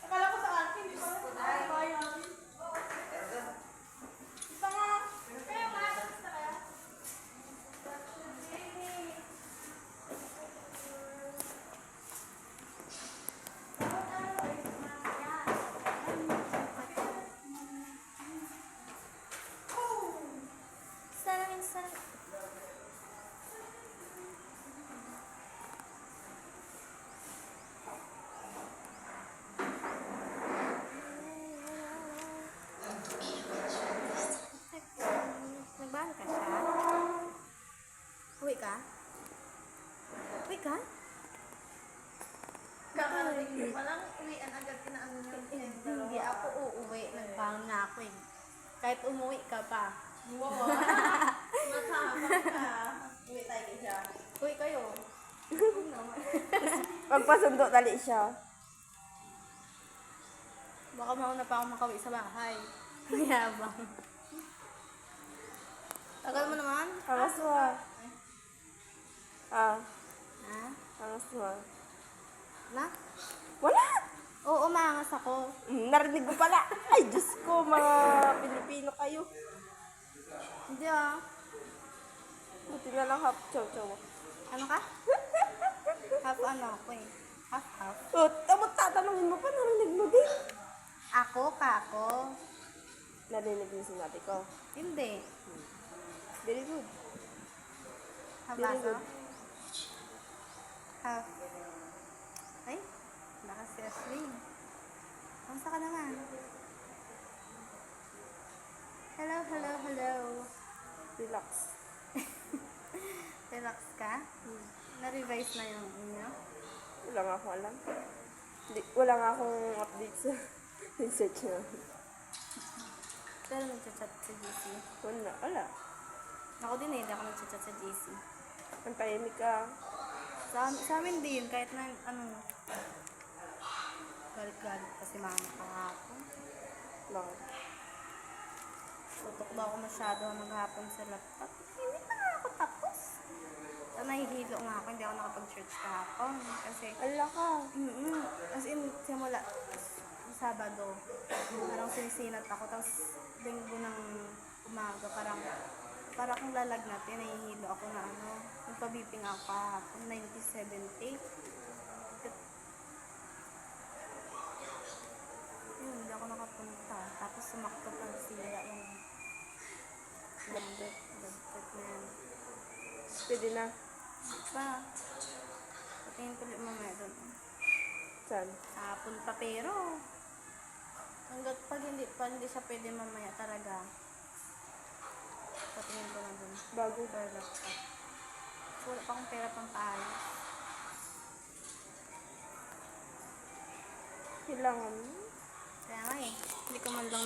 Akala ko sa akin, di ba? Bayan. Ito nga. Kaya nga, basta kaya. Nagbahan ka siya? Uwi ka? Uwi ka? Kakarinig pa lang, uwian agad kinaano na. Hindi ako uuwi. Nagbahan na ako eh. Kahit umuwi ka pa. Wow. Matapang ka. Uwi tayo siya. Uwi kayo. Magpasundo tali siya. Baka mauna pa ako makauwi sa bahay. Yabang. Tagal mo naman? Angas mo. Ah, Ha? angas mo. Na? Wala! Oo, maangas ako. Narinig ko pala. Ay, Diyos ko, mga Pilipino kayo. Hindi ah. Buti na lang half chow-chow. Ano ka? Half ano ako eh. Half. Oh, tamot tatanungin mo pa, narinig mo din. Ako, kako. Narinig mo sinabi ko. Hindi. Very good. Half Very aso? good. Half. Ay, baka si Ashley. Kamusta ka naman? Hello. Relax. Relax ka? Na-revise na yung inyo? Wala nga akong alam. Wala nga akong update sa research na. Pero nagchat-chat sa GC. Wala. Ako din eh, hindi ako nagchat-chat sa GC. Ang tahimik ka. Sa amin din, kahit na galit-galit pa si mama kahapon. Bakit? Tutok daw ako masyado maghapon sa laptop. Hindi pa nga ako tapos. So, nahihilo nga ako, hindi ako nakapag-church kahapon. Kasi, Ala ka. as in, simula Sabado, parang sinisinat ako. Tapos, linggo ng umaga, para kung lalagnatin, nahihilo ako na nagpabiping ako kahapon, 90-70. Yun, hindi ako nakapunta. Tapos, sumakto pa sila yung Laptop. laptop na yan. Pwede na. Pa, patingin ko ulit mamaya doon. Saan? Hapon pa pero, hanggat pag hindi siya pwede mamaya talaga, patingin ko lang doon. Bago. Or laptop. So, wala pa akong pera pang paayos. Kailangan. Kaya nga eh, hindi ko man lang